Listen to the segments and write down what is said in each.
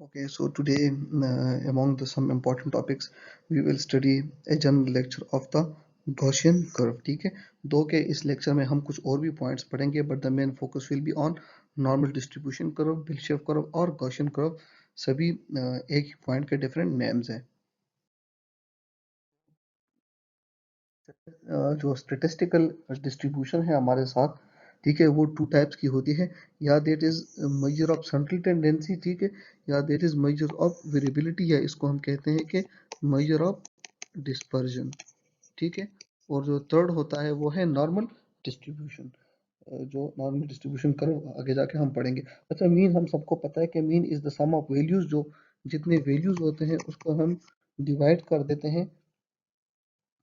Okay, so today, among the some important topics, we will study a general lecture of the Gaussian curve. ठीक है, दो के इस lecture में हम कुछ और भी पॉइंट्स पढ़ेंगे, but the main focus will be on normal distribution curve, bill shape curve और गॉसियन कर्व। सभी एक ही पॉइंट के डिफरेंट नेम्स हैं। जो स्टेटिस्टिकल डिस्ट्रीब्यूशन है हमारे साथ, ठीक है, वो टू टाइप्स की होती है। या that is measure of central tendency, ठीक है, या that is measure of variability, या इसको हम कहते हैं कि मेजर ऑफ डिस्पर्जन, ठीक है। और जो थर्ड होता है वो है नॉर्मल डिस्ट्रीब्यूशन, जो नॉर्मल डिस्ट्रीब्यूशन कर्व आगे जाके हम पढ़ेंगे। अच्छा, मीन हम सबको पता है कि mean is the sum of values, जो जितने वैल्यूज होते हैं उसको हम डिवाइड कर देते हैं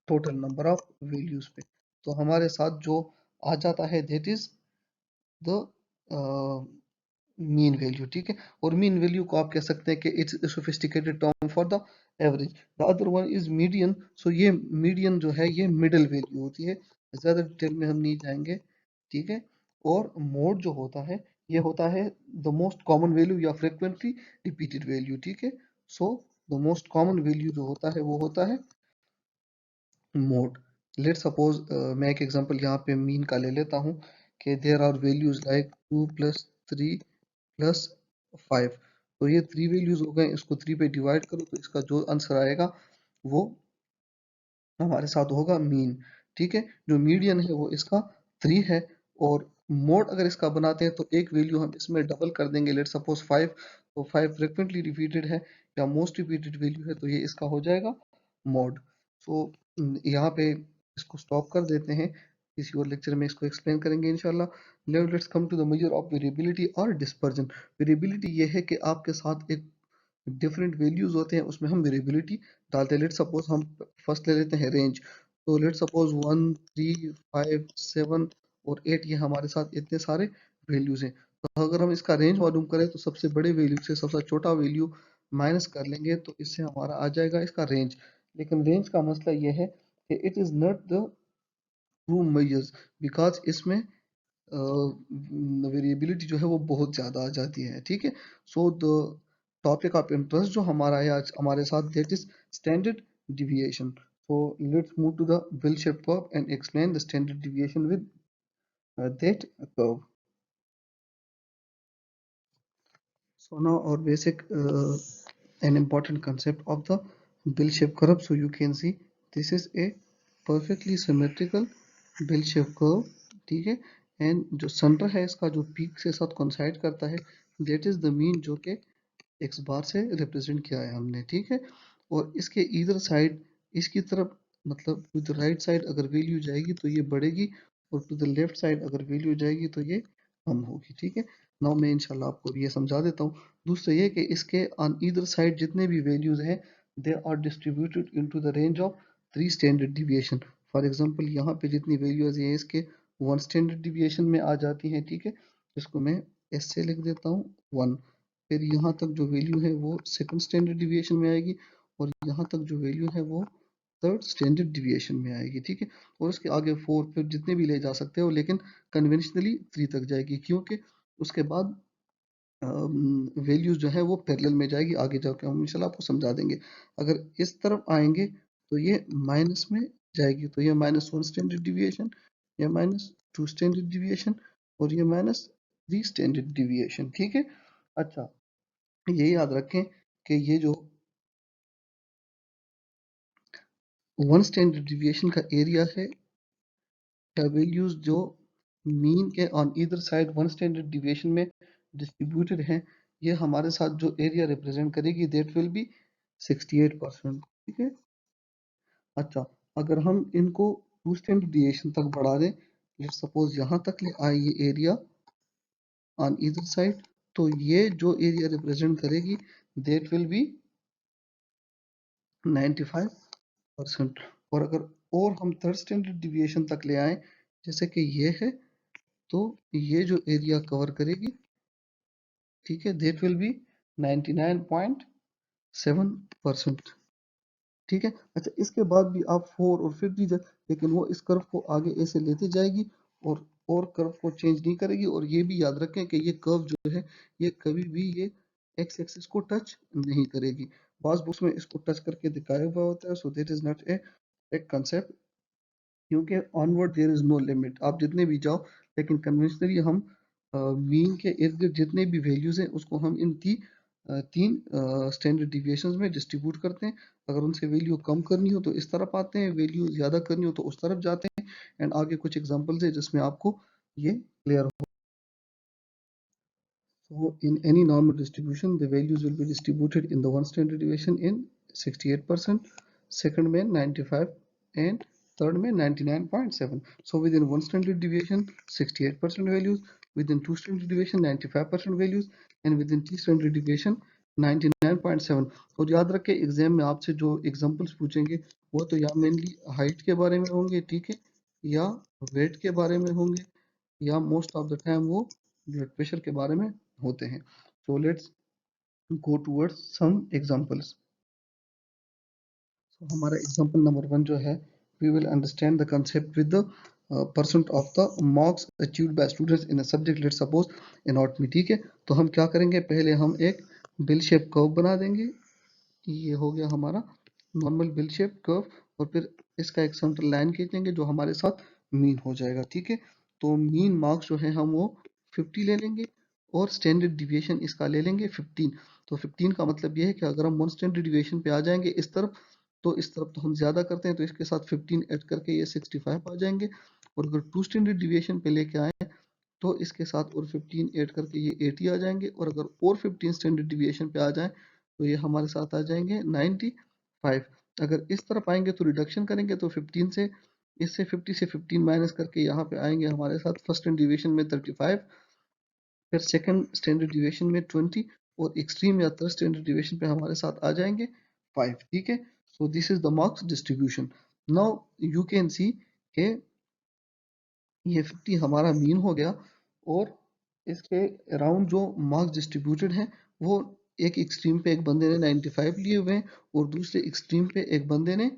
टोटल नंबर ऑफ वैल्यूज पे। तो हमारे साथ जो आ जाता है that is the mean value, ठीक है। और मीन वैल्यू को आप कह सकते हैं कि it's sophisticated term for the average. The other one is median. So ये मीडियन जो है ये मिडिल वैल्यू होती है, ज्यादा डिटेल में हम नहीं जाएंगे, ठीक है। और मोड जो होता है ये होता है द मोस्ट कॉमन वैल्यू या फ्रिक्वेंटली रिपीटेड वैल्यू, ठीक है। So the most common value जो होता है वो होता है मोड। लेट सपोज मैं एक एग्जांपल यहाँ पे मीन का ले लेता हूँ कि देयर आर वैल्यूज लाइक 2 + 3 + 5। तो ये थ्री वैल्यूज हो गए, इसको थ्री पे डिवाइड करो तो इसका जो आंसर आएगा वो हमारे साथ होगा मीन, ठीक है। जो मीडियन है वो इसका थ्री है। और मोड अगर इसका बनाते हैं तो एक वैल्यू हम इसमें डबल कर देंगे, लेट सपोज 5। तो 5 फ्रिक्वेंटली रिपीटेड है या मोस्ट रिपीटेड वैल्यू है, तो ये इसका हो जाएगा मोड। सो यहाँ पे इसको स्टॉप कर देते हैं, किसी और लेक्चर में इसको एक्सप्लेन करेंगे इंशाल्लाह। Let's come to the measure of variability और डिस्पर्जन। वेरिएबिलिटी ये है कि आपके साथ एक डिफरेंट वैल्यूज होते हैं, उसमें हम वेरिएबिलिटी डालते हैं। लेट सपोज हम फर्स्ट ले लेते हैं रेंज। तो लेट सपोज 1, 3, 5, 7 और 8, ये हमारे साथ इतने सारे वैल्यूज हैं। तो अगर हम इसका रेंज मालूम करें तो सबसे बड़े वैल्यू से सबसे छोटा वैल्यू माइनस कर लेंगे तो इससे हमारा आ जाएगा इसका रेंज। लेकिन रेंज का मसला ये है कि it is not the true measures, because इसमें वेरिएबिलिटी जो है वो बहुत ज़्यादा आ जाती है, ठीक है। So the topic of interest जो हमारा है आज हमारे साथ that is standard deviation. So let's move to the bell shape curve and explain the standard deviation with that curve. So now our basic an important concept of the bell shape curve. So you can see this is a perfectly symmetrical bell shape curve, ठीक है। And जो centre है इसका जो peak से साथ coincide करता है दैट इज द मीन, जो कि एक्स बार से रिप्रेजेंट किया है हमने, ठीक है। और इसके इधर साइड इसकी तरफ मतलब टू द राइट साइड अगर वैल्यू जाएगी तो ये बढ़ेगी, और टू द लेफ्ट साइड अगर वैल्यू जाएगी तो ये कम होगी, ठीक है। नाउ मैं इंशाल्लाह आपको ये समझा देता हूँ। दूसरा ये कि इसके ऑन ईदर साइड जितने भी वैल्यूज हैं they are distributed into the range of three standard deviation. For example यहाँ पे जितनी वैल्यूज हैं इसके वन स्टैंडर्ड डिविएशन में आ जाती हैं, ठीक है। इसको मैं एस से लिख देता हूँ वन। फिर यहाँ तक जो वैल्यू है वो सेकंड स्टैंडर्ड डिविएशन में आएगी, और यहाँ तक जो वैल्यू है वो थर्ड स्टैंडर्ड डिविएशन में आएगी, ठीक है। और उसके आगे फोर फिर जितने भी ले जा सकते हो, लेकिन कन्वेंशनली थ्री तक जाएगी, क्योंकि उसके बाद वैल्यूज जो है वो पैरेलल में जाएगी। आगे जाकर हम इंशाल्लाह आपको समझा देंगे। अगर इस तरफ आएंगे तो ये माइनस में जाएगी, तो ये -1 स्टैंडर्ड डिविएशन, ये -2 स्टैंडर्ड डिविएशन, और ये -3 स्टैंडर्ड डिविएशन, ठीक है। अच्छा, ये याद रखें कि ये जो वन स्टैंडर्ड डिविएशन का एरिया है या वैल्यूज जो मीन के on either side one standard deviation में डिस्ट्रीब्यूटेड हैं, ये हमारे साथ जो एरिया रिप्रेजेंट करेगी दैट विल बी 68%, ठीक है। अच्छा, अगर हम इनको टू स्टैंडर्ड डिविएशन तक बढ़ा दें, लेट्स सपोज यहाँ तक ले आए ये एरिया ऑन ईदर साइड, तो ये जो एरिया रिप्रेजेंट करेगी दैट विल बी 95%। और अगर और हम थर्ड स्टैंडर्ड डिविएशन तक ले आए जैसे कि ये है, तो ये जो एरिया कवर करेगी, ठीक है, दैट विल बी 99.7%, ठीक है। अच्छा, इसके बाद भी आप फोर और फिफ्थ भी लेकिन वो इस कर्व को आगे ऐसे लेते जाएगी और कर्व को चेंज नहीं करेगी। और ये भी याद रखें कि ये कर्व जो है ये कभी भी ये एक्स एक्सिस को टच नहीं करेगी। बास बुक्स में इसको टच करके दिखाया हुआ होता है, so that is not a concept, क्योंकि onward there is no limit, आप जितने भी जाओ। लेकिन कन्वेंशनली हम मीन के इर्द गिर्द जितने भी वैल्यूज हैं उसको हम इन तीन स्टैंडर्ड डिविएशंस में डिस्ट्रीब्यूट करते हैं। अगर उनसे वैल्यू कम करनी हो तो इस तरफ आते हैं, वैल्यू ज़्यादा करनी हो तो उस तरफ जाते हैं। एंड आगे कुछ एग्जांपल्स है जिसमें आपको ये क्लियर हो। So in any normal distribution, the values will be distributed in the one standard deviation in 68%, second में 95 and third में 99.7. So within one standard deviation 68% values, within two standard deviation 95% values, and within three standard deviation 99.7. और याद रखें exam में आपसे जो examples पूछेंगे वो तो या मेनली हाइट के बारे में होंगे, ठीक है, या वेट के बारे में होंगे, या मोस्ट ऑफ द टाइम वो ब्लड प्रेशर के बारे में होते हैं। So let's go towards some examples. सो हमारा एग्जांपल नंबर 1 जो है, we will understand the concept with the percent of the marks achieved by students in a subject, let's suppose anatomy, ठीक है। तो हम क्या करेंगे, पहले हम एक बिल शेप कर्व बना देंगे, ये हो गया हमारा नॉर्मल बिल शेप कर्व, और फिर इसका एक सेंटर लाइन खींचेंगे जो हमारे साथ मीन हो जाएगा, ठीक है। तो मीन मार्क्स जो है हम वो 50 ले लेंगे, और स्टैंडर्ड डिविएशन इसका ले लेंगे 15। तो 15 का मतलब ये है कि अगर हम वन स्टैंडर्ड डिविएशन पे आ जाएंगे इस तरफ, तो इस तरफ तो हम ज्यादा करते हैं, तो इसके साथ 15 ऐड करके ये 65 आ जाएंगे। और अगर टू स्टैंडर्ड डिविएशन पे लेके आए तो इसके साथ और 15 ऐड करके ये 80 आ जाएंगे, और अगर और 15 स्टैंडर्ड डिविएशन पे आ जाए तो ये हमारे साथ आ जाएंगे 95। अगर इस तरफ आएंगे तो रिडक्शन करेंगे तो 15 से, इससे 50 से 15 माइनस करके यहाँ पे आएंगे हमारे साथ फर्स्ट स्टैंडर्ड डिविएशन में 35, फिर सेकंड स्टैंडर्ड डिविएशन में 20, और एक्सट्रीम या थर्ड स्टैंडर्ड डिविएशन पे हमारे साथ आ जाएंगे 5, ठीक है। So this is the marks distribution. Now you can see के ये 50 हमारा मीन हो गया, और इसके अराउंड जो मार्क्स डिस्ट्रीब्यूटेड हैं वो एक एक्सट्रीम पे एक बंदे ने 95 लिए हुए हैं, और दूसरे एक्सट्रीम पे एक बंदे ने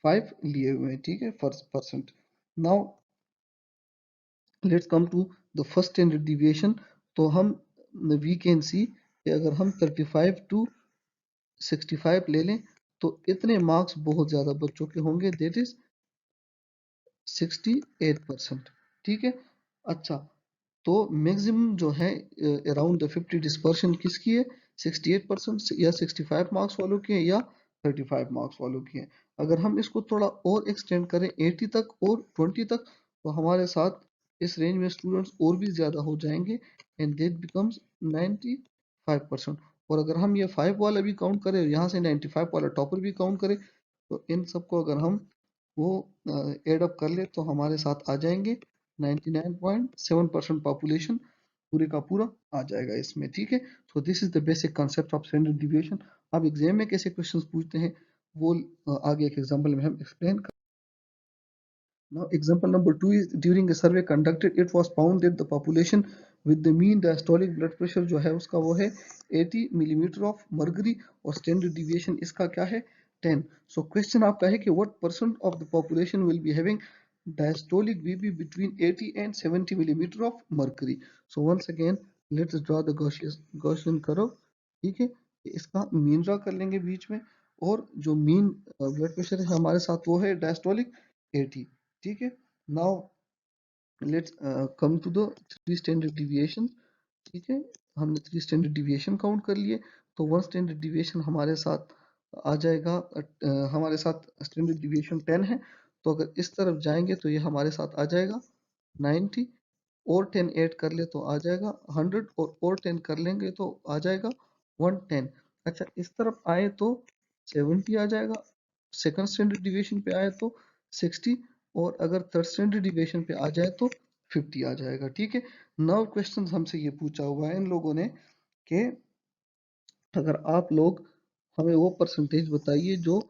5 लिए हुए हैं, ठीक है, first percent. Now let's come to the first standard deviation. तो हम वी कैन सी कि अगर हम 35 टू 65 ले लें तो इतने मार्क्स बहुत ज़्यादा बच्चों के होंगे, दैट इज 68%, ठीक है। अच्छा, तो मैक्सिमम जो है अराउंड द 50 डिस्पर्शन किसकी है, 68% या 65 मार्क्स वालों की है, या 35 मार्क्स वालों की है। अगर हम इसको थोड़ा और एक्सटेंड करें 80 तक और 20 तक, तो हमारे साथ इस रेंज में स्टूडेंट्स और भी ज़्यादा हो जाएंगे, एंड दैट बिकम्स 95%। और अगर हम ये 5 वाला भी काउंट करें, यहाँ से 95 वाला टॉपर भी काउंट करें, तो इन सबको अगर हम वो एड अप कर ले तो हमारे साथ आ जाएंगे 99.7% पॉपुलेशन पूरे का पूरा आ जाएगा इसमें, ठीक है। So this is the basic concept of standard deviation. अब एग्जाम में कैसे क्वेश्चंस पूछते हैं वो आगे एक एग्जांपल में हम एक्सप्लेन कर। Now, example number 2 is during a survey conducted, it was found that the population with the mean diastolic blood pressure जो है उसका वो है 80 मिलीमीटर ऑफ मर्करी, और स्टैंडर्ड डिविएशन इसका क्या है 10। सो क्वेश्चन आपका है कि what percent of the population will be having diastolic VB between 80 and 70 millimeter of mercury. So once again let's draw the Gaussian curve, ठीक है। इसका मीन ड्रा कर लेंगे बीच में, और जो मीन ब्लड प्रेशर है हमारे साथ वो है डायस्टोलिक 80, ठीक है। Now let's come to the three standard deviation, ठीक है। हमने थ्री स्टैंडर्ड डिविएशन काउंट कर लिए, तो वन स्टैंडर्ड डिविएशन हमारे साथ आ जाएगा, हमारे साथ स्टैंडर्ड डिविएशन 10 है, तो अगर इस तरफ जाएंगे तो ये हमारे साथ आ जाएगा 90, और 10 ऐड कर ले तो आ जाएगा 100, और 10 कर लेंगे तो आ जाएगा 110। अच्छा, इस तरफ आए तो 70 आ जाएगा, सेकंड स्टैंडर्ड डिविएशन पे आए तो 60, और अगर थर्ड स्टैंडर्ड डिविएशन पे आ जाए तो 50 आ जाएगा, ठीक है। नौ क्वेश्चन हमसे ये पूछा हुआ है इन लोगों ने कि अगर आप लोग हमें वो परसेंटेज बताइए जो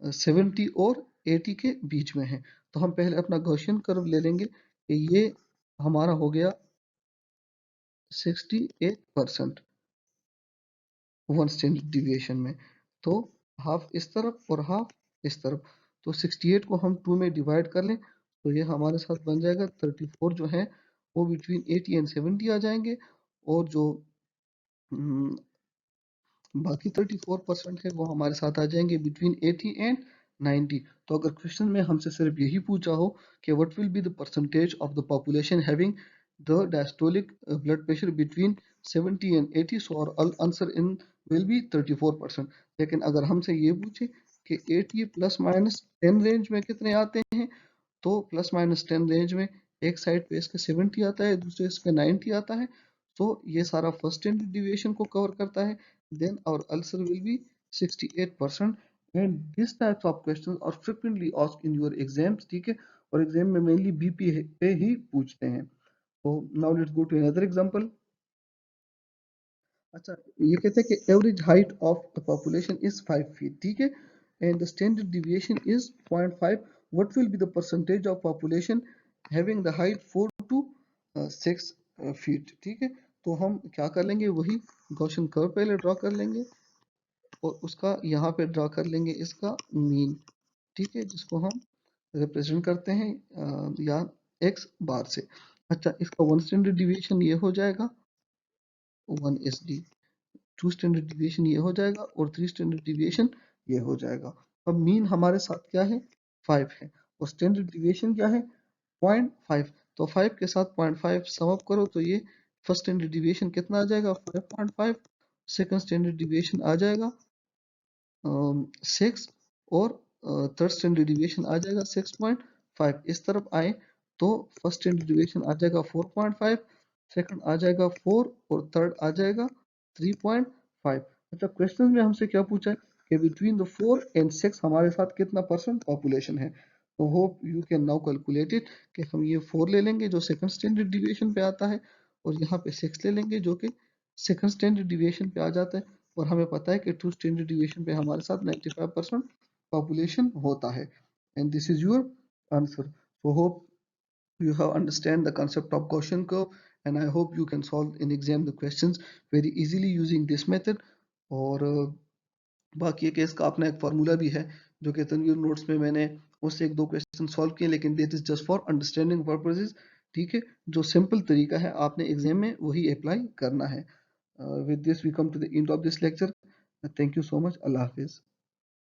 70 और 80 के बीच में है। तो हम पहले अपना गॉसियन कर्व ले लेंगे कि ये हमारा हो गया 68% वन स्टैंडर्ड डिविएशन में, तो हाफ इस तरफ और हाफ इस तरफ, तो 68 को हम 2 में डिवाइड कर लें तो ये हमारे साथ बन जाएगा 34 जो है वो बिटवीन 80 एंड 70 आ जाएंगे, और जो बाकी 34% है वो हमारे साथ आ जाएंगे बिटवीन 80 एंड 90। तो अगर क्वेश्चन में हमसे सिर्फ यही पूछा हो कि what will be the percentage of the population having the diastolic blood pressure between 70 and 80, सो और आंसर इन विल बी 34%। लेकिन अगर हमसे ये पूछे कि 80 प्लस माइनस 10 रेंज में कितने आते हैं, तो प्लस माइनस 10 रेंज में एक साइड पे इसका 70 आता है, दूसरे इसका 90 आता है। तो ये सारा फर्स्ट स्टैंडर्ड डिविएशन को कवर करता है। Then our answer will be 68%। And this types of questions are frequently asked in your exams, ठीक है। और एग्जाम में मेनली बीपी पे ही पूछते हैं। तो now let's go to another example. अच्छा, ये कहते हैं कि average height of the population is 5 feet, ठीक है, and the standard deviation is 0.5। What will be the percentage of population having the height 4 to 6 feet, ठीक है। तो हम क्या कर लेंगे, वही गॉसियन कर्व पहले ड्रॉ कर लेंगे और उसका यहाँ पे ड्रॉ कर लेंगे इसका मीन, ठीक है, जिसको हम रिप्रेजेंट करते हैं या एक्स बार से। अच्छा, इसका वन स्टैंडर्ड डिविएशन ये हो जाएगा 1 SD, टू स्टैंडर्ड डिविएशन ये हो जाएगा और थ्री स्टैंडर्ड डिविएशन ये हो जाएगा। अब मीन हमारे साथ क्या है, 5 है, और स्टैंडर्ड डिविएशन क्या है, 0.5। तो 5 के साथ 0.5 सम अप करो तो ये फर्स्ट स्टैंडर्ड डिविएशन कितना आ जाएगा, 5.5। सेकंड स्टैंडर्ड डिविएशन आ जाएगा 6, और थर्ड स्टैंडर्ड डिविएशन आ जाएगा 6.5। इस तरफ आए तो फर्स्ट स्टैंडर्ड डिविएशन आ जाएगा 4.5, सेकंड आ जाएगा 4 और थर्ड आ जाएगा 3.5। अच्छा, क्वेश्चन में हमसे क्या पूछा है कि बिटवीन द 4 एंड 6 हमारे साथ कितना परसेंट पॉपुलेशन है। तो hope you can now calculate it, कि हम ये 4 ले लेंगे जो सेकंड स्टैंडर्ड डिविएशन पे आता है, और यहाँ पे 6 ले लेंगे जो कि सेकंड स्टैंडर्ड डिविएशन पे आ जाता है। और हमें पता है कि टू स्टैंडर्ड डिविएशन पे हमारे साथ 95% पॉपुलेशन होता है। And this is your answer. So hope you have understand the concept of Gaussian curve, and I hope you can solve in exam the questions very easily using this method। और बाकी एक इसका अपना एक formula भी है जो कि तनवीर नोट्स में मैंने उससे एक दो क्वेश्चन सॉल्व किए, लेकिन this is just for understanding purposes, ठीक है। जो सिंपल तरीका है आपने एग्जाम में वही अप्लाई करना है। With this we come to the end of this lecture. Thank you so much. अल्लाह हाफिज।